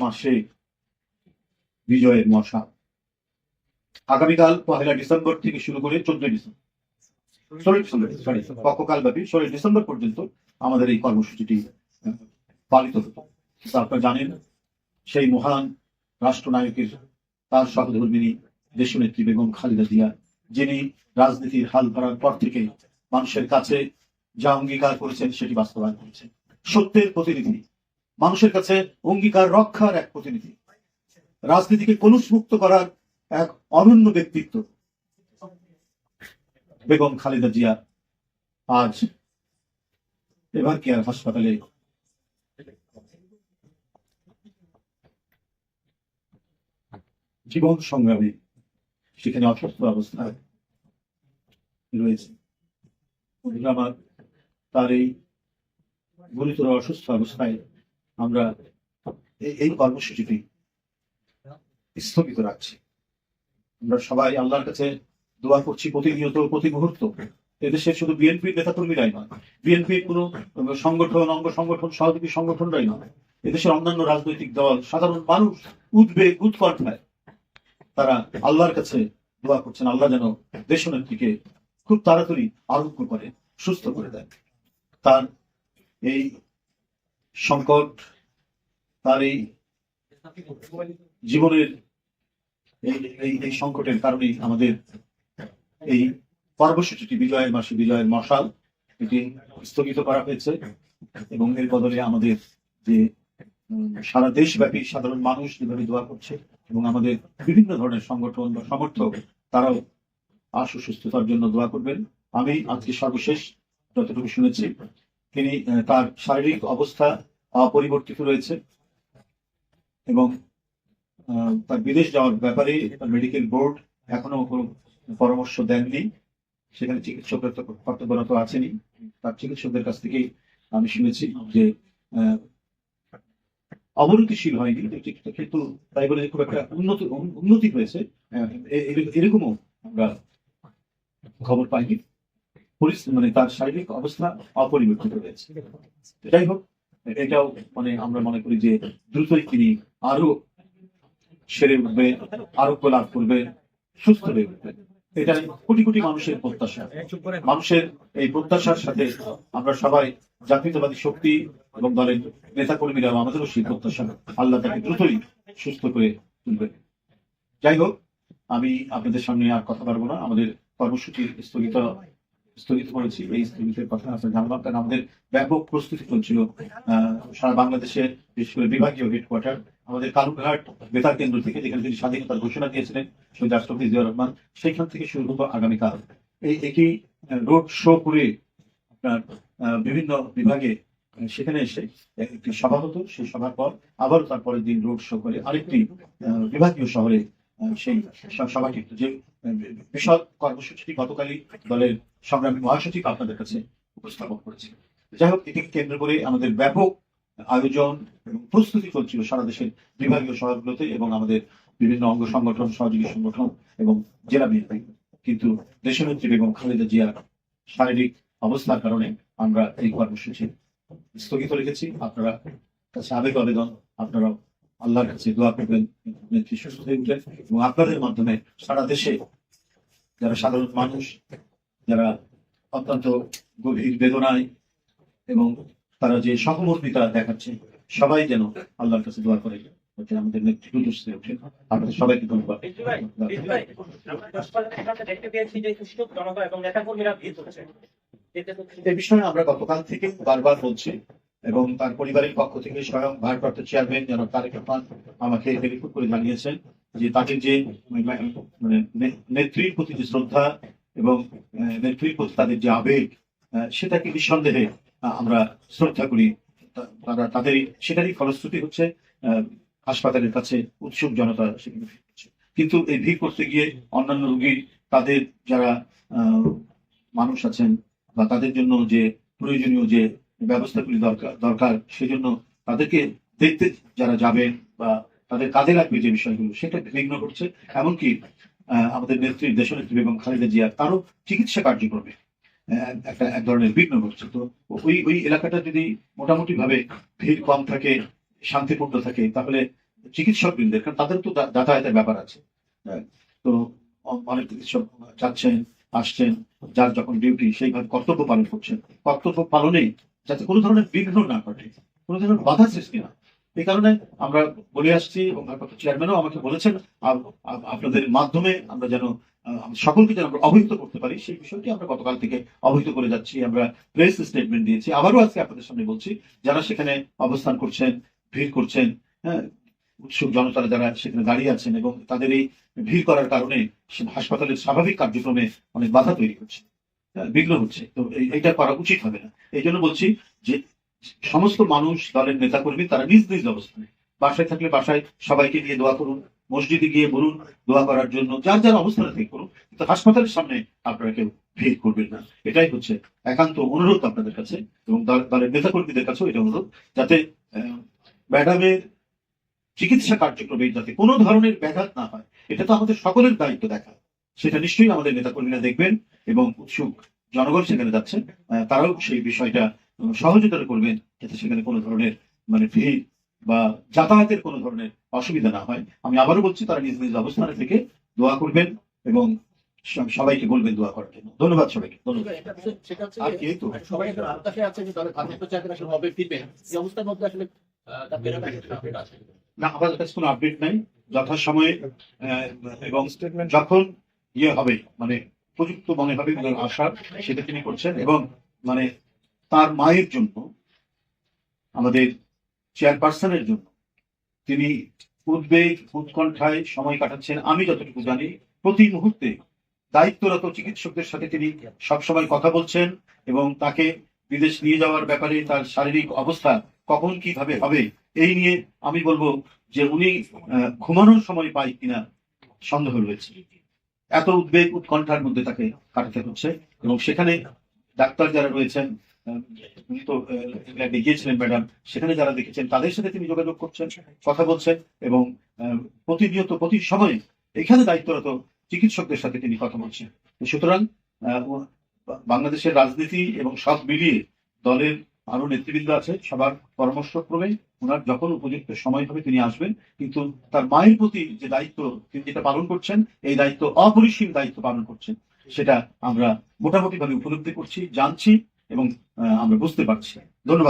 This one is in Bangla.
মাসে বিজয়ের মশা। আগামীকাল 1 ডিসেম্বর থেকে শুরু করে 14 ডিসেম্বর, 16 ডিসেম্বর সরি পক্ষকাল ব্যাপী 16 ডিসেম্বর পর্যন্ত আমাদের এই কর্মসূচিটি পালিত হতো। আপনারা জানেন সেই মহান রাষ্ট্রনায়কের তার সহধর্মিনী দেশনেত্রী বেগম খালেদা জিয়া, যিনি রাজনীতির হাল ধরার পর থেকে মানুষের কাছে যা অঙ্গীকার করেছেন সেটি বাস্তবায়ন করেছেন। সত্যের প্রতিনিধি, মানুষের কাছে অঙ্গীকার রক্ষার এক প্রতিনিধি, রাজনীতিকে কলুষমুক্ত করার এক অনন্য ব্যক্তিত্ব বেগম খালেদা জিয়া আজ এভার কেয়ার হাসপাতালে জীবন সংগ্রামে সেখানে অসুস্থ অবস্থায় রয়েছে। আমার তার এই গুরুতর অসুস্থ অবস্থায় আমরা এই কর্মসূচিটি স্থগিত রাখছি। আমরা সবাই আল্লাহর কাছে দোয়া করছি প্রতিনিয়ত, প্রতি মুহূর্ত। এদেশের শুধু বিএনপির নেতাকর্মীরাই নয়, বিএনপির কোনো সংগঠন, অঙ্গ সংগঠন, সহযোগী সংগঠনরাই নয়, এদেশের অন্যান্য রাজনৈতিক দল, সাধারণ মানুষ উদ্বেগ উৎকণ্ঠায় তারা আল্লাহর কাছে দোয়া করছেন আল্লাহ যেন দেশনেত্রীকে খুব তাড়াতাড়ি আরোগ্য করে, সুস্থ করে দেন। তার এই সংকট, তার এই জীবনের এই সংকটের কারণেই আমাদের এই কর্মসূচিটি বিজয়ের মাসে বিজয়ের মশাল এটি স্থগিত করা হয়েছে। এবং এর বদলে আমাদের যে সারা দেশব্যাপী সাধারণ মানুষ যেভাবে দোয়া করছে এবং আমাদের বিভিন্ন ধরনের সংগঠন বা সমর্থক তারাও আশু সুস্থতার জন্য দোয়া করবেন। আমি আজকে সর্বশেষ যতটুকু শুনেছি তিনি তার শারীরিক অবস্থা অপরিবর্তিত রয়েছে এবং তার বিদেশ যাওয়ার ব্যাপারে মেডিকেল বোর্ড এখনো কোনো পরামর্শ দেননি। সেখানে চিকিৎসকের তো কর্তব্যরত আছেনই, তার চিকিৎসকদের কাছ থেকেই আমি শুনেছি যে অবনতিশীল হয়নি, কিন্তু তাই বলে খুব একটা উন্নতি হয়েছে এরকমও আমরা খবর পাইনি। মানে তার শারীরিক অবস্থা অপরিবর্তিত রয়েছে। যাই হোক, এটাও মানে আমরা মনে করি যে দ্রুতই তিনি আরো সেরে উঠবে, আরোগ্য লাভ করবে, সুস্থ হয়ে উঠবে। এটা কোটি কোটি মানুষের প্রত্যাশা। মানুষের এই প্রত্যাশার সাথে আমরা সবাই জাতীয়তাবাদী শক্তি এবং দলের নেতা কর্মীরা আমাদেরও সেই প্রত্যাশা আল্লাহ তাকে দ্রুতই সুস্থ করে তুলবে। যাই হোক, আমি আপনাদের সামনে আর কথা পারবো না। আমাদের কর্মসূচি স্থগিত করেছি। এই স্থগিতের কথা আপনার জানলাম, কারণ আমাদের ব্যাপক প্রস্তুতি চলছিল সারা বাংলাদেশে, বিশেষ করে বিভাগীয় হেডকোয়ার্টার আমাদের কালুঘাট বেতার কেন্দ্র থেকে, যেখানে তিনি স্বাধীনতার ঘোষণা দিয়েছিলেন শহীদ রাষ্ট্রপতি জিয়াউর রহমান, সেইখান থেকে শুরু হতো আগামীকাল একই রোড শো করে আপনার বিভিন্ন বিভাগে সেখানে এসে একটি সভা হতো। সেই সভার পর আবার তারপরের দিন রোড শো করে আরেকটি বিভাগীয় শহরে সেই সভাটি, যে বিশদ কর্মসূচিটি গতকালই দলের সংগ্রামী মহাসচিব আপনাদের কাছে উপস্থাপন করেছে। যাই হোক, এটিকে কেন্দ্র করে আমাদের ব্যাপক আয়োজন এবং প্রস্তুতি চলছিল সারা দেশের বিভাগীয় শহরগুলোতে এবং আমাদের বিভিন্ন অঙ্গ সংগঠন, সহযোগী সংগঠন এবং জেলা বিএনপি। কিন্তু দেশনেত্রী বেগম খালেদা জিয়ার শারীরিক অবস্থার কারণে আমরা এই কর্মসূচি স্থগিত রেখেছি। আপনারা কাছে আবেদন, আপনারা আল্লাহর কাছে দোয়া করবেন নেত্রী সুস্থ হয়ে উঠেন এবং আপনাদের মাধ্যমে সারা দেশে যারা সাধারণ মানুষ, যারা অত্যন্ত গভীর বেদনায় এবং তারা যে সহমর্মিতা দেখাচ্ছে, সবাই যেন আল্লাহর কাছে দোয়া করে আমাদের নেত্রী সুস্থ হয়ে ওঠেন। আপনাদের সবাইকে ধন্যবাদ। এই বিষয়ে আমরা গতকাল থেকে বারবার বলছি এবং তার পরিবারের পক্ষ থেকে স্বয়ং ভারপ্রাপ্ত চেয়ারম্যান জনাব তারেক রহমান আমাকে টেলিফোন করে জানিয়েছেন যে তাদের যে মানে নেত্রীর প্রতি যে শ্রদ্ধা এবং নেত্রীর প্রতি তাদের যে আবেগ, সেটাকে নিঃসন্দেহে আমরা শ্রদ্ধা করি। তারা তাদের সেটারই ফলশ্রুতি হচ্ছে হাসপাতালের কাছে উৎসুক জনতা সেখানে ভিড় করছে। কিন্তু এই ভিড় করতে গিয়ে অন্যান্য রোগী, তাদের যারা মানুষ আছেন বা তাদের জন্য যে প্রয়োজনীয় যে ব্যবস্থাগুলি দরকার সেজন্য তাদেরকে দেখতে যারা যাবেন বা তাদের কাজে লাগবে যে বিষয়গুলো, সেটা বিঘ্ন ঘটছে। এমনকি আমাদের নেত্রী দেশনেত্রী বেগম খালেদা জিয়া তারও চিকিৎসা কার্যক্রমে এক ধরনের বিঘ্ন ঘটছে। তো ওই এলাকাটা যদি মোটামুটি ভাবে ভিড় কম থাকে, শান্তিপূর্ণ থাকে, তাহলে চিকিৎসক বৃন্দের, কারণ তাদের তো যাতায়াতের ব্যাপার আছে। হ্যাঁ, তো অনেক চিকিৎসক যাচ্ছেন আসছেন, যার যখন ডিউটি সেইভাবে কর্তব্য পালন করছেন, কর্তব্য পালনে যাতে কোনো ধরনের বিঘ্ন না ঘটে, কোনো ধরনের বাধা সৃষ্টি না। এই কারণে আমরা বলে আসছি এবং ভারপ্রাপ্ত চেয়ারম্যানও আমাকে বলেছেন আপনাদের মাধ্যমে আমরা যেন সকলকে যেন আমরা অবহিত করতে পারি, সেই বিষয়টি আমরা গতকাল থেকে অবহিত করে যাচ্ছি। আমরা প্রেস স্টেটমেন্ট দিয়েছি, আবারও আজকে আপনাদের সামনে বলছি, যারা সেখানে অবস্থান করছেন, ভিড় করছেন, হ্যাঁ, উৎসুক জনতারা যারা সেখানে দাঁড়িয়ে আছেন এবং তাদের এই ভিড় করার কারণে হাসপাতালের স্বাভাবিক কার্যক্রমে অনেক বাধা তৈরি হচ্ছে, বিঘ্ন হচ্ছে। তো এইটা করা উচিত হবে না। এই জন্য বলছি যে সমস্ত মানুষ, দলের নেতাকর্মী, তারা নিজ নিজ অবস্থানে, বাসায় থাকলে বাসায় সবাইকে নিয়ে দোয়া করুন, মসজিদে গিয়ে বলুন দোয়া করার জন্য, যার যার অবস্থানে থেকে করুন, কিন্তু হাসপাতালের সামনে আপনারা কেউ ভিড় করবেন না। এটাই হচ্ছে একান্ত অনুরোধ আপনাদের কাছে এবং দলের নেতাকর্মীদের কাছেও এটা অনুরোধ, যাতে ম্যাডামের চিকিৎসা কার্যক্রমে যাতে কোনো ধরনের ব্যাঘাত না হয়। এটা তো আমাদের সকলের দায়িত্ব দেখা, সেটা নিশ্চয়ই আমাদের নেতাকর্মীরা দেখবেন এবং উৎসুক জনগণ সেখানে যাচ্ছেন, তারাও সেই বিষয়টা সহযোগিতা করবেন, যাতে সেখানে কোনো ধরনের ভিড় বা যাতায়াতের কোনো ধরনের অসুবিধা না হয়। আমি আবারও বলছি, তারা নিজ নিজ অবস্থানে থেকে দোয়া করবেন এবং সবাইকে বলবেন দোয়া করার জন্য। ধন্যবাদ সবাইকে। ধন্যবাদ। আর কি তো সবাই একটা আত্মা আছে যে তাদের ভারপ্রাপ্ত চেয়ারম্যান আসলে হবে ফিরবেন, এই অবস্থার মধ্যে আসলে তার ফেরার একটা আপডেট আছে। না, আমাদের কাছে কোনো আপডেট নাই। যথাসময়ে এবং যখন হবে, উপযুক্ত মনে হবে আসার, সেটা তিনি করছেন। এবং তার মায়ের জন্য, আমাদের চেয়ারপারসনের জন্য তিনি উদ্বেগ উৎকণ্ঠায় সময় কাটাচ্ছেন। আমি যতটুকু জানি প্রতি মুহূর্তে দায়িত্বরত চিকিৎসকদের সাথে তিনি সবসময় কথা বলছেন এবং তাকে বিদেশ নিয়ে যাওয়ার ব্যাপারে তার শারীরিক অবস্থা কখন কিভাবে হবে এই নিয়ে আমি বলবো যে উনি ঘুমানোর সময় পাই কিনা সন্দেহ রয়েছে। এত উদ্বেগ উৎকণ্ঠার মধ্যে তাকে কাটাতে হচ্ছে এবং সেখানে ডাক্তার যারা রয়েছেন, উনি তো ইংল্যান্ডে গিয়েছিলেন ম্যাডাম, সেখানে যারা দেখেছেন তাদের সাথে তিনি যোগাযোগ করছেন, কথা বলছেন এবং প্রতিনিয়ত প্রতি সময়ে এখানে দায়িত্বরত চিকিৎসকদের সাথে তিনি কথা বলছেন। সুতরাং বাংলাদেশের রাজনীতি এবং সব মিলিয়ে দলের আরো নেতৃবৃন্দ আছে, সবার পরামর্শক্রমে ওনার যখন উপযুক্ত সময় হবে তিনি আসবেন। কিন্তু তার মায়ের প্রতি যে দায়িত্ব তিনি যেটা পালন করছেন, এই দায়িত্ব অপরিসীম দায়িত্ব পালন করছেন, সেটা আমরা মোটামুটি ভাবে উপলব্ধি করছি, জানছি এবং আমরা বুঝতে পারছি। ধন্যবাদ।